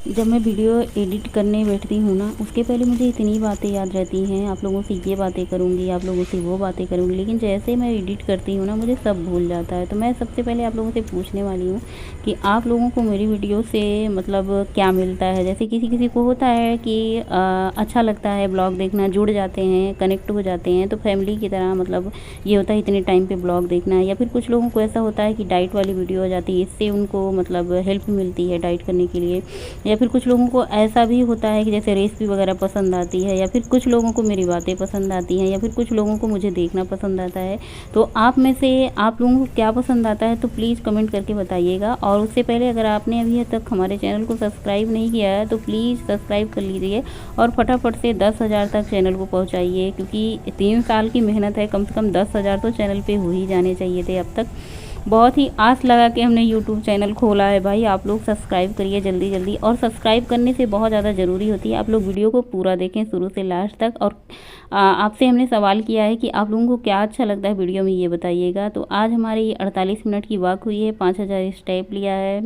जब मैं video edit करने बैठती हूँ ना, उसके पहले मुझे इतनी बातें याद रहती हैं, आप लोगों से ये बातें करूँगी, आप लोगों से वो बातें करूँगी, लेकिन जैसे मैं एडिट करती हूँ ना, मुझे सब भूल जाता है। तो मैं सबसे पहले आप लोगों से पूछने वाली हूँ कि आप लोगों को मेरी वीडियो से मतलब क्या मिलता है? जैसे किसी-किसी को होता है कि अच्छा लगता है ब्लॉग देखना, जुड़ जाते हैं, कनेक्ट हो जाते हैं, तो फैमिली की तरह मतलब ये होता है इतने टाइम पे ब्लॉग देखना है। या फिर कुछ लोगों को ऐसा होता है कि डाइट वाली वीडियो हो जाती है, इससे उनको मतलब हेल्प मिलती है डाइट करने के लिए। या फिर कुछ लोगों को ऐसा भी होता है कि जैसे रेसिपी वगैरह पसंद आती है, या फिर कुछ लोगों को मेरी बातें पसंद आती हैं, या फिर कुछ लोगों को मुझे देखना पसंद आता है। तो आप में से आप लोगों को क्या पसंद आता है तो प्लीज़ कमेंट करके बताइएगा। और उससे पहले अगर आपने अभी तक हमारे चैनल को सब्सक्राइब नहीं किया है तो प्लीज़ सब्सक्राइब कर लीजिए और फटाफट से 10,000 तक चैनल को पहुँचाइए, क्योंकि 3 साल की मेहनत है, कम से कम 10,000 तो चैनल पे हो ही जाने चाहिए थे अब तक। बहुत ही आस लगा के हमने यूट्यूब चैनल खोला है भाई, आप लोग सब्सक्राइब करिए जल्दी जल्दी। और सब्सक्राइब करने से बहुत ज़्यादा ज़रूरी होती है, आप लोग वीडियो को पूरा देखें शुरू से लास्ट तक। और आपसे हमने सवाल किया है कि आप लोगों को क्या अच्छा लगता है वीडियो में, ये बताइएगा। तो आज हमारी 48 मिनट की वॉक हुई है, 5,000 स्टेप लिया है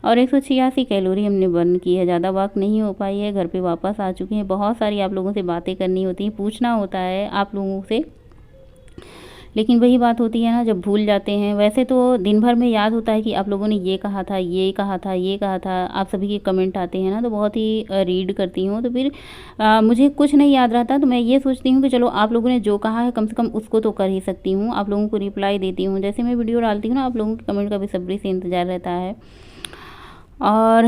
और 186 कैलोरी हमने बर्न की है। ज़्यादा वॉक नहीं हो पाई है, घर पे वापस आ चुके हैं। बहुत सारी आप लोगों से बातें करनी होती हैं, पूछना होता है आप लोगों से, लेकिन वही बात होती है ना, जब भूल जाते हैं। वैसे तो दिन भर में याद होता है कि आप लोगों ने ये कहा था, ये कहा था, ये कहा था, आप सभी के कमेंट आते हैं ना, तो बहुत ही रीड करती हूँ। तो फिर मुझे कुछ नहीं याद रहता, तो मैं ये सोचती हूँ कि चलो आप लोगों ने जो कहा है कम से कम उसको तो कर ही सकती हूँ, आप लोगों को रिप्लाई देती हूँ। जैसे मैं वीडियो डालती हूँ ना, आप लोगों के कमेंट का बेसब्री से इंतज़ार रहता है। और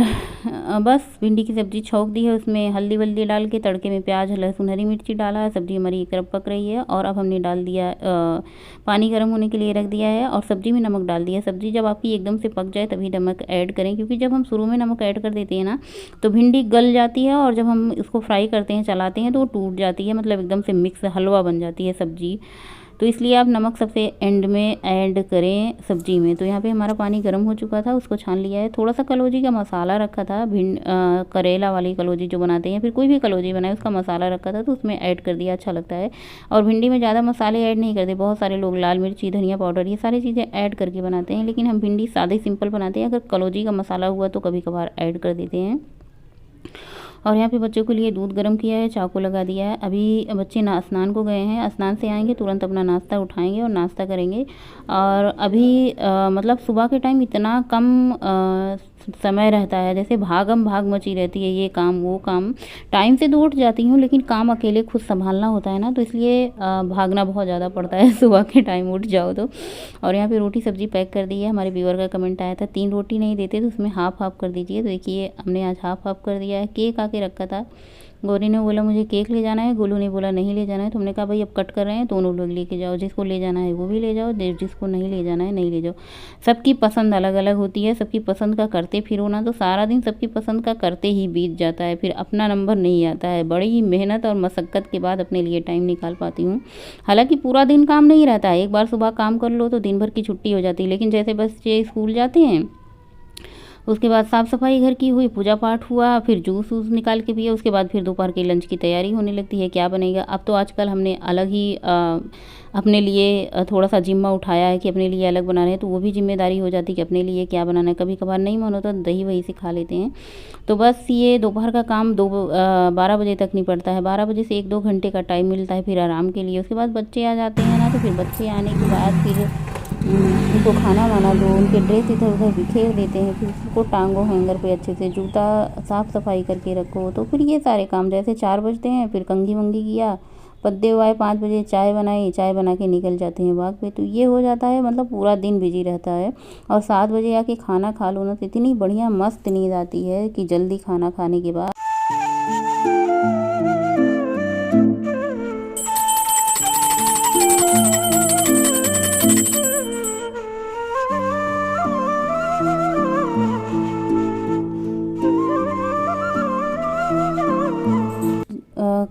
बस भिंडी की सब्ज़ी छौंक दी है, उसमें हल्दी वल्दी डाल के, तड़के में प्याज लहसुन हरी मिर्ची डाला है। सब्ज़ी हमारी एक तरफ पक रही है और अब हमने डाल दिया पानी गर्म होने के लिए रख दिया है और सब्ज़ी में नमक डाल दिया। सब्ज़ी जब आपकी एकदम से पक जाए तभी नमक ऐड करें, क्योंकि जब हम शुरू में नमक ऐड कर देते हैं ना तो भिंडी गल जाती है, और जब हम इसको फ्राई करते हैं, चलाते हैं, तो वो टूट जाती है, मतलब एकदम से मिक्स हलवा बन जाती है सब्ज़ी। तो इसलिए आप नमक सबसे एंड में ऐड करें सब्ज़ी में। तो यहाँ पे हमारा पानी गर्म हो चुका था, उसको छान लिया है। थोड़ा सा कलौजी का मसाला रखा था, करेला वाली कलौजी जो बनाते हैं, फिर कोई भी कलौजी बनाए, उसका मसाला रखा था तो उसमें ऐड कर दिया, अच्छा लगता है। और भिंडी में ज़्यादा मसाले ऐड नहीं करते, बहुत सारे लोग लाल मिर्ची धनिया पाउडर ये सारी चीज़ें ऐड करके बनाते हैं, लेकिन हम भिंडी सादे सिंपल बनाते हैं। अगर कलौजी का मसाला हुआ तो कभी कभार ऐड कर देते हैं। और यहाँ पे बच्चों के लिए दूध गर्म किया है, चाकू लगा दिया है। अभी बच्चे स्नान को गए हैं, स्नान से आएंगे तुरंत अपना नाश्ता उठाएंगे और नाश्ता करेंगे। और अभी मतलब सुबह के टाइम इतना कम समय रहता है, जैसे भागम भाग मची रहती है, ये काम वो काम। टाइम से तो उठ जाती हूँ, लेकिन काम अकेले खुद संभालना होता है ना, तो इसलिए भागना बहुत ज़्यादा पड़ता है सुबह के टाइम उठ जाओ तो। और यहाँ पे रोटी सब्जी पैक कर दी है। हमारे व्यूअर का कमेंट आया था 3 रोटी नहीं देते तो उसमें हाफ हाफ कर दीजिए, तो देखिए हमने आज हाफ हाफ कर दिया है। केक आके रखा था, गौरी ने बोला मुझे केक ले जाना है, गोलू ने बोला नहीं ले जाना है, तो हमने कहा भाई अब कट कर रहे हैं, दोनों लोग लेके जाओ, जिसको ले जाना है वो भी ले जाओ, जिसको नहीं ले जाना है नहीं ले जाओ। सबकी पसंद अलग अलग होती है, सबकी पसंद का करते फिरो ना तो सारा दिन सबकी पसंद का करते ही बीत जाता है, फिर अपना नंबर नहीं आता है। बड़ी ही मेहनत और मशक्क़त के बाद अपने लिए टाइम निकाल पाती हूँ। हालांकि पूरा दिन काम नहीं रहता है, एक बार सुबह काम कर लो तो दिन भर की छुट्टी हो जाती है, लेकिन जैसे बच्चे स्कूल जाते हैं उसके बाद साफ़ सफाई घर की हुई, पूजा पाठ हुआ, फिर जूस वूस निकाल के पिया, उसके बाद फिर दोपहर के लंच की तैयारी होने लगती है, क्या बनेगा। अब तो आजकल हमने अलग ही अपने लिए थोड़ा सा जिम्मा उठाया है कि अपने लिए अलग बना रहे हैं, तो वो भी जिम्मेदारी हो जाती है कि अपने लिए क्या बनाना है। कभी कभार नहीं मन होता तो दही वही से खा लेते हैं। तो बस ये दोपहर का काम 12 बजे तक निपटता है। 12 बजे से 1-2 घंटे का टाइम मिलता है फिर आराम के लिए। उसके बाद बच्चे आ जाते हैं ना, तो फिर बच्चे आने के बाद फिर उनको खाना वाना दो, उनके ड्रेस इधर उधर बिखेर देते हैं, फिर उसको टांगो हैंगर पे अच्छे से, जूता साफ़ सफाई करके रखो। तो फिर ये सारे काम, जैसे 4 बजते हैं फिर कंघी वंगी किया, पद्दे उगाए, 5 बजे चाय बनाई, चाय बना के निकल जाते हैं बाग पे। तो ये हो जाता है, मतलब पूरा दिन बिजी रहता है। और 7 बजे आके खाना खा लो ना तो इतनी बढ़िया मस्त नींद आती है कि जल्दी खाना खाने के बाद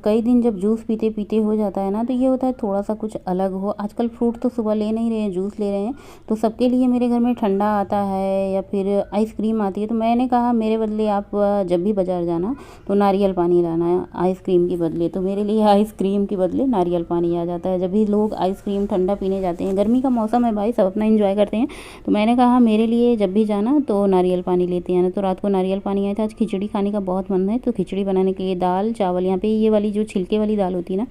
कई दिन जब जूस पीते पीते हो जाता है ना, तो ये होता है थोड़ा सा कुछ अलग हो। आजकल फ्रूट तो सुबह ले नहीं रहे हैं, जूस ले रहे हैं, तो सबके लिए मेरे घर में ठंडा आता है या फिर आइसक्रीम आती है। तो मैंने कहा मेरे बदले आप जब भी बाज़ार जाना तो नारियल पानी लाना है आइसक्रीम के बदले। तो मेरे लिए आइसक्रीम के बदले नारियल पानी आ जाता है। जब भी लोग आइसक्रीम ठंडा पीने जाते हैं, गर्मी का मौसम है भाई, सब अपना एंजॉय करते हैं, तो मैंने कहा मेरे लिए जब भी जाना तो नारियल पानी लेते आना। तो रात को नारियल पानी आया था। आज खिचड़ी खाने का बहुत मन है, तो खिचड़ी बनाने के लिए दाल चावल, यहाँ पे ये वाली जो छिलके वाली दाल होती है ना,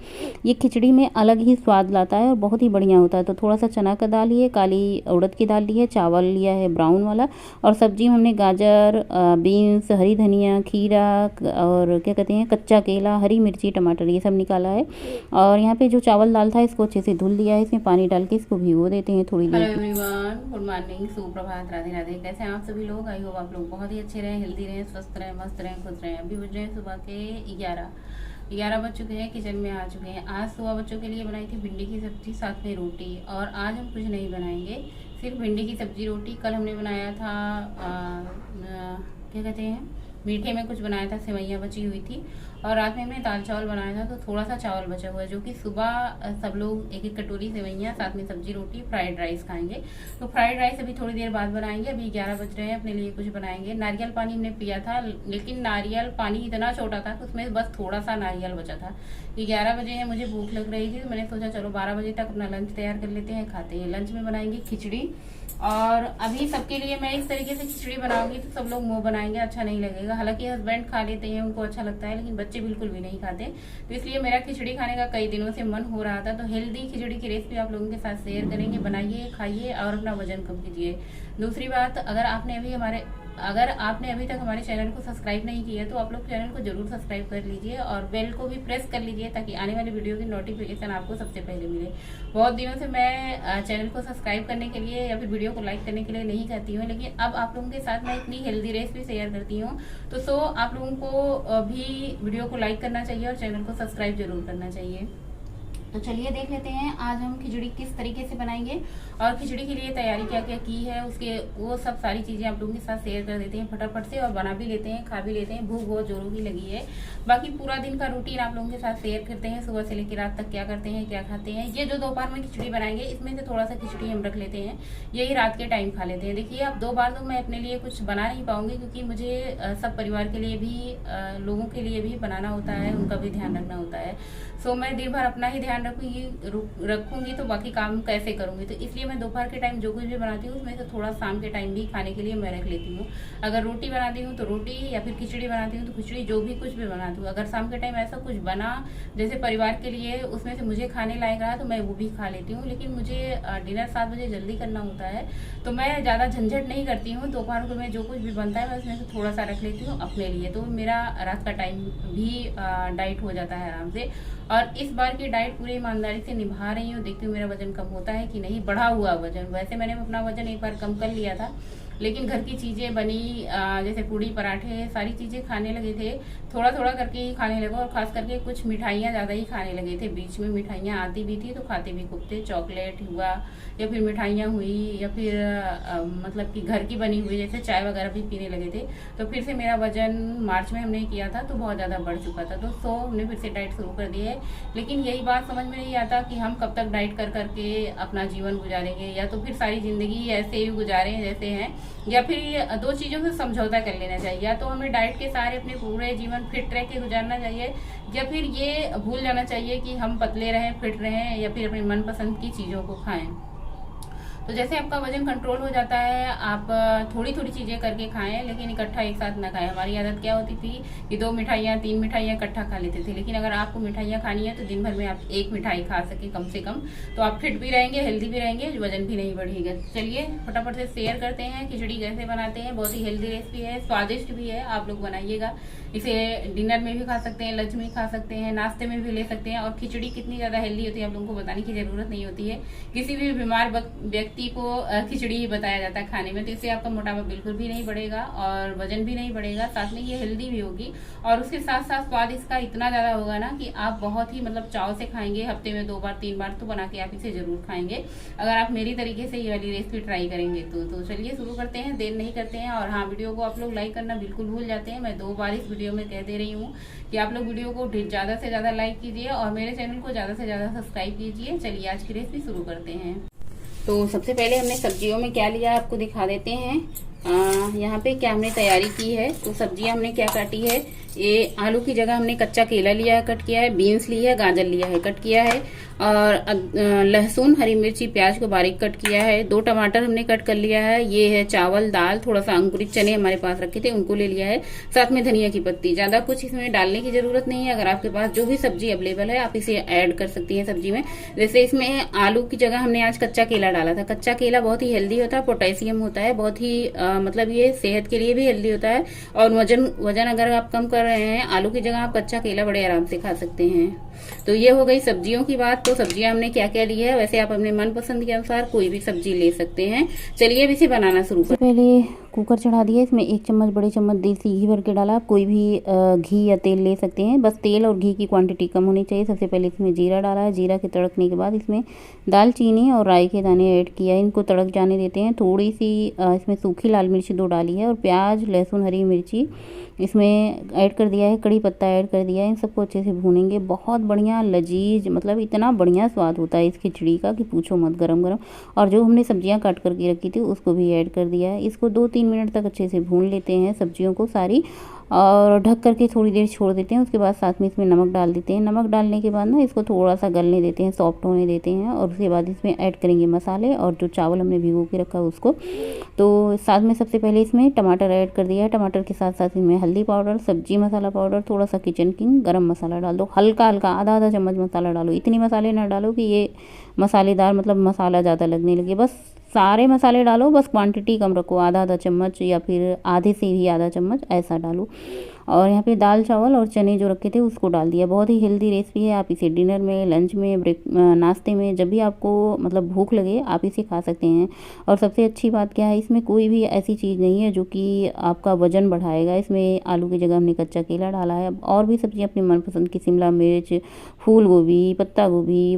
ये खिचड़ी में अलग ही स्वाद लाता है और बहुत ही बढ़िया होता है। तो थोड़ा सा चना का दाल लिए, काली उड़द की दाल ली है, चावल लिया है ब्राउन वाला, और सब्जी में हमने गाजर, बीन्स, हरी धनिया, खीरा और क्या कहते हैं कच्चा केला, हरी मिर्ची, टमाटर, ये सब निकाला है। और यहाँ पे जो चावल दाल था इसको अच्छे से धुल लिया है, इसमें पानी डाल के इसको भिगो देते हैं थोड़ी देर। हेलो एवरीवन, गुड मॉर्निंग, सुप्रभात, राधे राधे। कैसे हैं आप सभी लोग? आई होप आप लोग बहुत ही अच्छे रहें, हेल्दी रहें, स्वस्थ रहें, मस्त रहें, खुश रहें। अभी बज रहे हैं सुबह के 11 बज चुके हैं, किचन में आ चुके हैं। आज सुबह बच्चों के लिए बनाई थी भिंडी की सब्जी, साथ में रोटी। और आज हम कुछ नहीं बनाएंगे, सिर्फ भिंडी की सब्जी रोटी। कल हमने बनाया था क्या कहते हैं मीठे में कुछ बनाया था, सेवइयाँ बची हुई थी। और रात में हमने दाल चावल बनाया था, तो थोड़ा सा चावल बचा हुआ है, जो कि सुबह सब लोग एक एक कटोरी सेवइयाँ, साथ में सब्जी रोटी, फ्राइड राइस खाएंगे। तो फ्राइड राइस अभी थोड़ी देर बाद बनाएंगे। अभी 11 बज रहे हैं, अपने लिए कुछ बनाएंगे। नारियल पानी हमने पिया था, लेकिन नारियल पानी इतना छोटा था कि उसमें बस थोड़ा सा नारियल बचा था। 11 बजे है, मुझे भूख लग रही थी, तो मैंने सोचा चलो 12 बजे तक अपना लंच तैयार कर लेते हैं, खाते हैं। लंच में बनाएंगे खिचड़ी। और अभी सबके लिए मैं इस तरीके से खिचड़ी बनाऊंगी तो सब लोग मुंह बनाएंगे, अच्छा नहीं लगेगा। हालांकि हस्बैंड खा लेते हैं, उनको अच्छा लगता है, लेकिन बच्चे बिल्कुल भी नहीं खाते। तो इसलिए मेरा खिचड़ी खाने का कई दिनों से मन हो रहा था। तो हेल्दी खिचड़ी की रेसिपी आप लोगों के साथ शेयर करेंगे। बनाइए, खाइए और अपना वजन कम कीजिए। दूसरी बात, अगर आपने अभी तक हमारे चैनल को सब्सक्राइब नहीं किया तो आप लोग चैनल को जरूर सब्सक्राइब कर लीजिए और बेल को भी प्रेस कर लीजिए, ताकि आने वाली वीडियो की नोटिफिकेशन आपको सबसे पहले मिले। बहुत दिनों से मैं चैनल को सब्सक्राइब करने के लिए या फिर वीडियो को लाइक करने के लिए नहीं कहती हूँ, लेकिन अब आप लोगों के साथ मैं इतनी हेल्दी रेसिपी शेयर करती हूँ, तो आप लोगों को भी वीडियो को लाइक करना चाहिए और चैनल को सब्सक्राइब जरूर करना चाहिए। तो चलिए देख लेते हैं आज हम खिचड़ी किस तरीके से बनाएंगे और खिचड़ी के लिए तैयारी क्या क्या की है, उसके वो सब सारी चीजें आप लोगों के साथ शेयर कर देते हैं फटाफट से, और बना भी लेते हैं, खा भी लेते हैं। भूख बहुत जोरों की लगी है। बाकी पूरा दिन का रूटीन आप लोगों के साथ शेयर करते हैं, सुबह से लेकर रात तक क्या करते हैं, क्या खाते हैं। ये जो दोपहर में खिचड़ी बनाएंगे, इसमें से थोड़ा सा खिचड़ी हम रख लेते हैं, यही रात के टाइम खा लेते हैं। देखिए, अब 2 बार तो मैं अपने लिए कुछ बना नहीं पाऊंगी, क्योंकि मुझे सब परिवार के लिए भी, लोगों के लिए भी बनाना होता है, उनका भी ध्यान रखना होता है। सो मैं दिन भर अपना ही ध्यान रखूंगी तो बाकी काम कैसे करूंगी। तो इसलिए मैं दोपहर के टाइम जो कुछ भी बनाती हूँ उसमें से थोड़ा शाम के टाइम भी खाने के लिए मैं रख लेती हूँ। अगर रोटी बनाती हूँ तो रोटी, या फिर खिचड़ी बनाती हूँ तो खिचड़ी, जो भी कुछ भी बनाती हूँ। अगर शाम के टाइम ऐसा कुछ बना जैसे परिवार के लिए, उसमें से मुझे खाने लायक रहा तो मैं वो भी खा लेती हूँ। लेकिन मुझे डिनर 7 बजे जल्दी करना होता है, तो मैं ज़्यादा झंझट नहीं करती हूँ। दोपहर को मैं जो कुछ भी बनता है मैं उसमें से थोड़ा सा रख लेती हूँ अपने लिए, तो मेरा रात का टाइम भी डाइट हो जाता है आराम से। और इस बार की डाइट पूरी ईमानदारी से निभा रही हूँ, देखती हूँ मेरा वजन कम होता है कि नहीं, बढ़ा हुआ वजन। वैसे मैंने अपना वजन एक बार कम कर लिया था, लेकिन घर की चीजें बनी, जैसे पूड़ी पराठे, सारी चीजें खाने लगे थे, थोड़ा थोड़ा करके ही खाने लगे। और खास करके कुछ मिठाइयाँ ज्यादा ही खाने लगे थे। बीच में मिठाइयाँ आती भी थी तो खाते भी खूब थे। चॉकलेट हुआ या फिर मिठाइयाँ हुई, या फिर मतलब कि घर की बनी हुई, जैसे चाय वगैरह भी पीने लगे थे। तो फिर से मेरा वजन मार्च में हमने किया था तो बहुत ज़्यादा बढ़ चुका था, तो हमने फिर से डाइट शुरू कर दी है। लेकिन यही बात समझ में नहीं आता कि हम कब तक डाइट कर करके अपना जीवन गुजारेंगे, या तो फिर सारी जिंदगी ऐसे ही गुजारें जैसे हैं, या फिर 2 चीज़ों से समझौता कर लेना चाहिए। या तो हमें डाइट के सहारे अपने पूरे जीवन फिट रह के गुजारना चाहिए, या फिर ये भूल जाना चाहिए कि हम पतले रहें, फिट रहें, या फिर अपनी मनपसंद की चीज़ों को खाएं। तो जैसे आपका वजन कंट्रोल हो जाता है, आप थोड़ी थोड़ी चीजें करके खाएं, लेकिन इकट्ठा एक साथ ना खाएं। हमारी आदत क्या होती थी कि 2 मिठाइयाँ 3 मिठाइयाँ इकट्ठा खा लेते थे। लेकिन अगर आपको मिठाइयाँ खानी है तो दिन भर में आप 1 मिठाई खा सके कम से कम, तो आप फिट भी रहेंगे, हेल्दी भी रहेंगे, वजन भी नहीं बढ़ेगा। चलिए फटाफट से शेयर करते हैं खिचड़ी कैसे बनाते हैं। बहुत ही हेल्दी रेसिपी है, स्वादिष्ट भी है, आप लोग बनाइएगा। इसे डिनर में भी खा सकते हैं, लंच में खा सकते हैं, नाश्ते में भी ले सकते हैं। और खिचड़ी कितनी ज्यादा हेल्दी होती है आप लोगों को बताने की जरूरत नहीं होती है। किसी भी बीमार व्यक्ति को खिचड़ी ही बताया जाता है खाने में, तो इससे आपका मोटापा बिल्कुल भी नहीं बढ़ेगा और वजन भी नहीं बढ़ेगा, साथ में ये हेल्दी भी होगी। और उसके साथ साथ स्वाद इसका इतना ज्यादा होगा ना कि आप बहुत ही मतलब चाव से खाएंगे। हफ्ते में 2 बार 3 बार तो बना के आप इसे जरूर खाएंगे, अगर आप मेरी तरीके से ये वाली रेसिपी ट्राई करेंगे तो चलिए शुरू करते हैं, देर नहीं करते हैं। और हाँ, वीडियो को आप लोग लाइक करना बिल्कुल भूल जाते हैं। मैं 2 बार इस वीडियो वीडियो में कह दे रही हूँ कि आप लोग वीडियो को ज़्यादा से ज़्यादा लाइक कीजिए और मेरे चैनल को ज़्यादा से ज़्यादा सब्सक्राइब कीजिए। चलिए आज की रेसिपी शुरू करते हैं। तो सबसे पहले हमने सब्जियों में क्या लिया आपको दिखा देते हैं। यहाँ पे क्या हमने तैयारी की है। तो सब्जियां हमने क्या काटी है, ये आलू की जगह हमने कच्चा केला लिया है, कट किया है, बीन्स लिया है, गाजर लिया है, कट किया है, और लहसुन, हरी मिर्ची, प्याज को बारीक कट किया है, 2 टमाटर हमने कट कर लिया है। ये है चावल, दाल, थोड़ा सा अंकुरित चने हमारे पास रखे थे उनको ले लिया है, साथ में धनिया की पत्ती। ज्यादा कुछ इसमें डालने की जरूरत नहीं है। अगर आपके पास जो भी सब्जी अवेलेबल है आप इसे ऐड कर सकती हैं सब्जी में। जैसे इसमें आलू की जगह हमने आज कच्चा केला डाला था। कच्चा केला बहुत ही हेल्दी होता है, पोटेशियम होता है, बहुत ही मतलब ये सेहत के लिए भी हेल्दी होता है। और वजन अगर आप कम कर रहे हैं, आलू की जगह आप कच्चा केला बड़े आराम से खा सकते हैं। तो ये हो गई सब्जियों की बात। तो सब्जियां हमने क्या क्या ली है, वैसे आप अपने मनपसंद के अनुसार कोई भी सब्जी ले सकते हैं। चलिए अब इसे बनाना शुरू करें। पहले कुकर चढ़ा दिया, इसमें 1 चम्मच बड़े चम्मच देसी घी भर के डाला। आप कोई भी घी या तेल ले सकते हैं, बस तेल और घी की क्वांटिटी कम होनी चाहिए। सबसे पहले इसमें जीरा डाला है। जीरा के तड़कने के बाद इसमें दालचीनी और राई के दाने ऐड किया है, इनको तड़क जाने देते हैं। थोड़ी सी इसमें सूखी लाल मिर्ची 2 डाली है, और प्याज, लहसुन, हरी मिर्ची इसमें ऐड कर दिया है, कड़ी पत्ता ऐड कर दिया है। इन सबको अच्छे से भूनेंगे। बहुत बढ़िया लजीज, मतलब इतना बढ़िया स्वाद होता है इस खिचड़ी का कि पूछो मत, गरम गरम। और जो हमने सब्जियां काट करके रखी थी उसको भी ऐड कर दिया है। इसको 2-3 मिनट तक अच्छे से भून लेते हैं सब्जियों को सारी, और ढक करके थोड़ी देर छोड़ देते हैं। उसके बाद साथ में इसमें नमक डाल देते हैं। नमक डालने के बाद ना इसको थोड़ा सा गलने देते हैं, सॉफ्ट होने देते हैं। और उसके बाद इसमें ऐड करेंगे मसाले, और जो चावल हमने भिगो के रखा है उसको। तो साथ में सबसे पहले इसमें टमाटर ऐड कर दिया है। टमाटर के साथ साथ इसमें हल्दी पाउडर, सब्जी मसाला पाउडर, थोड़ा सा किचन किंग गरम मसाला डाल दो। हल्का हल्का आधा चम्मच मसाला डालो। इतनी मसाले ना डालो कि ये मसालेदार, मतलब मसाला ज़्यादा लगने लगे। बस सारे मसाले डालो, बस क्वांटिटी कम रखो, आधा चम्मच या फिर आधे से भी आधा चम्मच ऐसा डालो। और यहाँ पे दाल, चावल और चने जो रखे थे उसको डाल दिया। बहुत ही हेल्दी रेसिपी है। आप इसे डिनर में, लंच में, नाश्ते में, जब भी आपको मतलब भूख लगे आप इसे खा सकते हैं। और सबसे अच्छी बात क्या है, इसमें कोई भी ऐसी चीज़ नहीं है जो कि आपका वजन बढ़ाएगा। इसमें आलू की जगह हमने कच्चा केला डाला है। और भी सब्जियाँ अपनी मनपसंद की, शिमला मिर्च, फूल गोभी, पत्ता गोभी,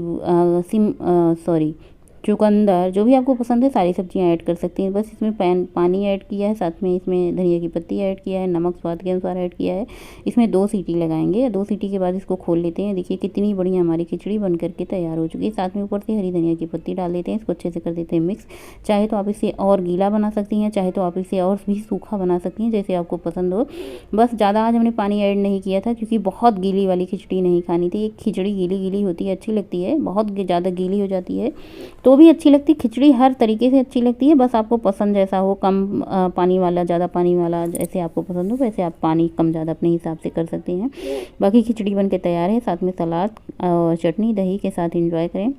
चुकंदर, जो भी आपको पसंद है सारी सब्जियां ऐड कर सकती हैं। बस इसमें पानी ऐड किया है, साथ में इसमें धनिया की पत्ती ऐड किया है, नमक स्वाद के अनुसार ऐड किया है। इसमें 2 सीटी लगाएंगे। 2 सीटी के बाद इसको खोल लेते हैं। देखिए कितनी बढ़िया हमारी खिचड़ी बन करके तैयार हो चुकी है। साथ में ऊपर से हरी धनिया की पत्ती डाल देते हैं। इसको अच्छे से कर देते हैं मिक्स। चाहे तो आप इसे और गीला बना सकती हैं, चाहे तो आप इसे और भी सूखा बना सकती हैं, जैसे आपको पसंद हो। बस ज़्यादा आज हमने पानी ऐड नहीं किया था, क्योंकि बहुत गीली वाली खिचड़ी नहीं खानी थी। खिचड़ी गीली गीली होती है, अच्छी लगती है। बहुत ज़्यादा गीली हो जाती है तो भी अच्छी लगती है। खिचड़ी हर तरीके से अच्छी लगती है, बस आपको पसंद जैसा हो, कम पानी वाला, ज़्यादा पानी वाला, जैसे आपको पसंद हो वैसे आप पानी कम ज़्यादा अपने हिसाब से कर सकते हैं। बाकी खिचड़ी बनके तैयार है। साथ में सलाद और चटनी दही के साथ एंजॉय करें।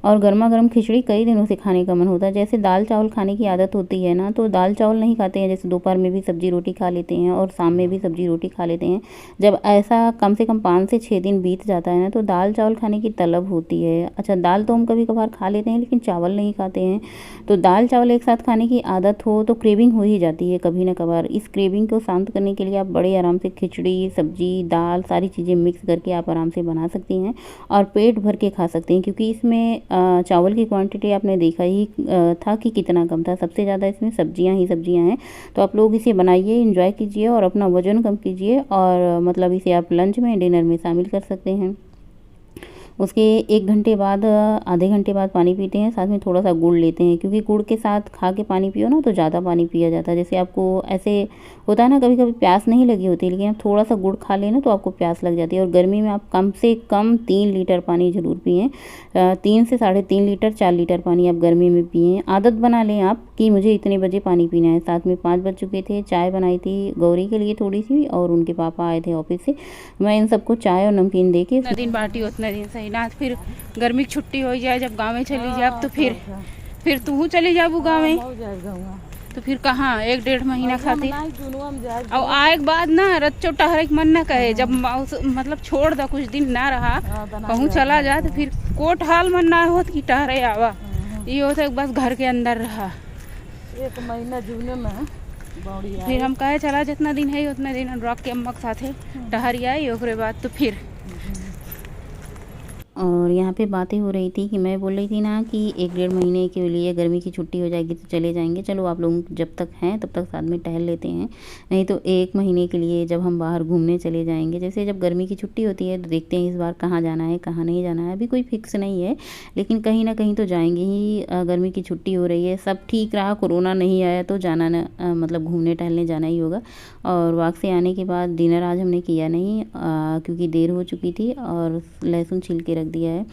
और गर्मा गर्म खिचड़ी कई दिनों से खाने का मन होता है। जैसे दाल चावल खाने की आदत होती है ना, तो दाल चावल नहीं खाते हैं, जैसे दोपहर में भी सब्जी रोटी खा लेते हैं और शाम में भी सब्जी रोटी खा लेते हैं। जब ऐसा कम से कम 5 से 6 दिन बीत जाता है ना, तो दाल चावल खाने की तलब होती है। अच्छा, दाल तो हम कभी कभार खा लेते हैं, लेकिन चावल नहीं खाते हैं। तो दाल चावल एक साथ खाने की आदत हो तो क्रेविंग हो ही जाती है कभी ना कभार। इस क्रेविंग को शांत करने के लिए आप बड़े आराम से खिचड़ी, सब्जी, दाल सारी चीज़ें मिक्स करके आप आराम से बना सकती हैं और पेट भर के खा सकते हैं। क्योंकि इसमें चावल की क्वांटिटी आपने देखा ही था कि कितना कम था। सबसे ज़्यादा इसमें सब्जियां हैं। तो आप लोग इसे बनाइए, एंजॉय कीजिए और अपना वजन कम कीजिए। और मतलब इसे आप लंच में, डिनर में शामिल कर सकते हैं। उसके 1 घंटे बाद, आधे घंटे बाद पानी पीते हैं। साथ में थोड़ा सा गुड़ लेते हैं, क्योंकि गुड़ के साथ खा के पानी पियो ना तो ज़्यादा पानी पिया जाता है। जैसे आपको ऐसे होता है ना, कभी कभी प्यास नहीं लगी होती, लेकिन आप थोड़ा सा गुड़ खा लेना तो आपको प्यास लग जाती है। और गर्मी में आप कम से कम 3 लीटर पानी ज़रूर पिएँ। 3 से 3.5 लीटर, 4 लीटर पानी आप गर्मी में पिएँ। आदत बना लें आप कि मुझे इतने बजे पानी पीना है। साथ में 5 बज चुके थे। चाय बनाई थी गौरी के लिए थोड़ी सी, और उनके पापा आए थे ऑफिस से। मैं इन सबको चाय और नमकीन दे के दिन बाटी उतना दिन सही ना, फिर गर्मी की छुट्टी हो जाए, जब गाँव में चली जाए तो फिर तू चली जाबू गाँव में, तो फिर कहाँ 1-1.5 महीना खाती। और आए के बाद ना रच्चो टहरे मन ना कहे, जब मतलब छोड़ दा कुछ दिन ना रहा, कहूँ चला जा तो फिर कोट हाल मन ना होत कि टहरे आवा। ये होता बस घर के अंदर रहा 1 महीना जूने में। फिर हम कहे चला जितना दिन है उतना दिन रख के अम्मा के साथे टहरी आई, ओकरे बाद तो फिर और यहाँ पे बातें हो रही थी कि मैं बोल रही थी ना कि 1-1.5 महीने के लिए गर्मी की छुट्टी हो जाएगी तो चले जाएंगे, चलो आप लोग जब तक हैं तब तक साथ में टहल लेते हैं, नहीं तो 1 महीने के लिए जब हम बाहर घूमने चले जाएंगे। जैसे जब गर्मी की छुट्टी होती है तो देखते हैं इस बार कहाँ जाना है कहाँ नहीं जाना है, अभी कोई फिक्स नहीं है, लेकिन कहीं ना कहीं तो जाएंगे ही। गर्मी की छुट्टी हो रही है, सब ठीक रहा, कोरोना नहीं आया तो जाना न मतलब घूमने टहलने जाना ही होगा। और वॉक से आने के बाद डिनर आज हमने किया नहीं क्योंकि देर हो चुकी थी, और लहसुन छील के रख दिया है।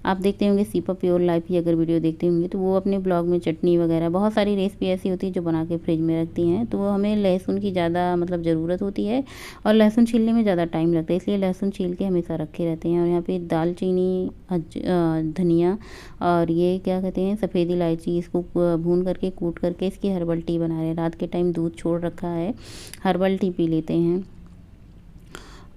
आप देखते होंगे सीपा प्योर लाइफ की अगर वीडियो देखते होंगे तो वो अपने ब्लॉग में चटनी वगैरह बहुत सारी रेसिपी ऐसी होती है जो बना के फ्रिज में रखती हैं, तो हमें लहसुन की ज़्यादा मतलब ज़रूरत होती है और लहसुन छीलने में ज़्यादा टाइम लगता है, इसलिए लहसुन छील के हमेशा रखे रहते हैं। और यहाँ पे दालचीनी, धनिया और ये क्या कहते हैं सफ़ेद इलायची, इसको भून करके कूट करके इसकी हर्बल टी बना रहे हैं। रात के टाइम दूध छोड़ रखा है, हर्बल टी पी लेते हैं।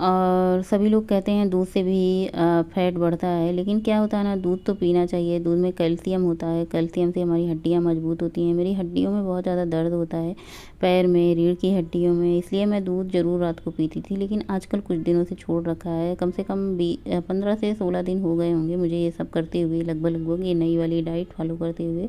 और सभी लोग कहते हैं दूध से भी फैट बढ़ता है, लेकिन क्या होता है ना, दूध तो पीना चाहिए, दूध में कैल्शियम होता है, कैल्शियम से हमारी हड्डियां मजबूत होती हैं। मेरी हड्डियों में बहुत ज़्यादा दर्द होता है, पैर में, रीढ़ की हड्डियों में, इसलिए मैं दूध ज़रूर रात को पीती थी, लेकिन आजकल कुछ दिनों से छोड़ रखा है। कम से कम 15 से 16 दिन हो गए होंगे मुझे ये सब करते हुए, लगभग ये नई वाली डाइट फॉलो करते हुए।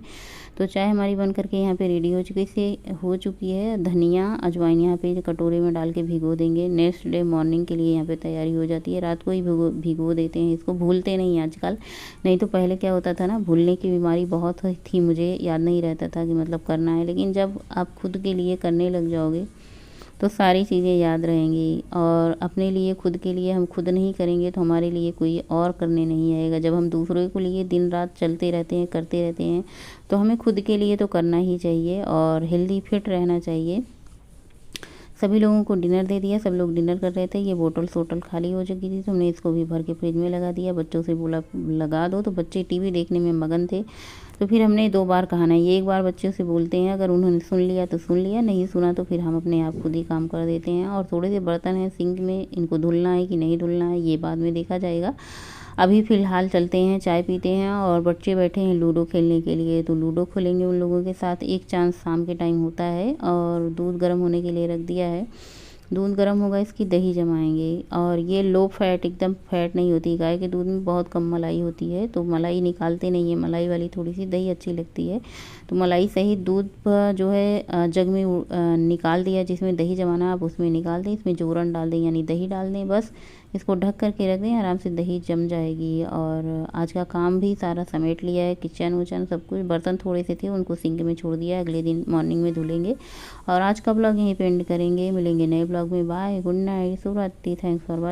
तो चाय हमारी बन करके यहाँ पे रेडी हो चुकी है। धनिया, अजवाइन यहाँ पे कटोरे में डाल के भिगो देंगे, नेक्स्ट डे मॉर्निंग के लिए यहाँ पे तैयारी हो जाती है। रात को ही भिगो देते हैं, इसको भूलते नहीं आजकल, नहीं तो पहले क्या होता था ना, भूलने की बीमारी बहुत थी, मुझे याद नहीं रहता था कि मतलब करना है, लेकिन जब आप खुद के लिए करने लग जाओगे तो सारी चीज़ें याद रहेंगी। और अपने लिए, खुद के लिए हम खुद नहीं करेंगे तो हमारे लिए कोई और करने नहीं आएगा। जब हम दूसरों के लिए दिन रात चलते रहते हैं, करते रहते हैं, तो हमें खुद के लिए तो करना ही चाहिए और हेल्दी फिट रहना चाहिए। सभी लोगों को डिनर दे दिया, सब लोग डिनर कर रहे थे। ये बोतल सोटल खाली हो चुकी थी तो हमने इसको भी भर के फ्रिज में लगा दिया। बच्चों से बोला लगा दो, तो बच्चे टीवी देखने में मगन थे, तो फिर हमने 2 बार कहा ना, ये एक बार बच्चों से बोलते हैं, अगर उन्होंने सुन लिया तो सुन लिया, नहीं सुना तो फिर हम अपने आप खुद ही काम कर देते हैं। और थोड़े से बर्तन हैं सिंक में, इनको धुलना है कि नहीं धुलना है ये बाद में देखा जाएगा। अभी फ़िलहाल चलते हैं, चाय पीते हैं, और बच्चे बैठे हैं लूडो खेलने के लिए, तो लूडो खेलेंगे उन लोगों के साथ। एक चांस शाम के टाइम होता है, और दूध गर्म होने के लिए रख दिया है। दूध गर्म होगा, इसकी दही जमाएंगे। और ये लो फैट, एकदम फैट नहीं होती, गाय के दूध में बहुत कम मलाई होती है, तो मलाई निकालते नहीं है, मलाई वाली थोड़ी सी दही अच्छी लगती है। तो मलाई सहित दूध जो है जग में निकाल दिया, जिसमें दही जमाना आप उसमें निकाल दें, इसमें जोरन डाल दें यानी दही डाल दें, बस इसको ढक करके रख दें, आराम से दही जम जाएगी। और आज का काम भी सारा समेट लिया है, किचन विचन सब कुछ। बर्तन थोड़े से थे, उनको सिंक में छोड़ दिया, अगले दिन मॉर्निंग में धुलेंगे। और आज का ब्लॉग यहीं पे एंड करेंगे, मिलेंगे नए ब्लॉग में। बाय, गुड नाइट, शुभ रात्रि, थैंक्स फॉर वॉचिंग।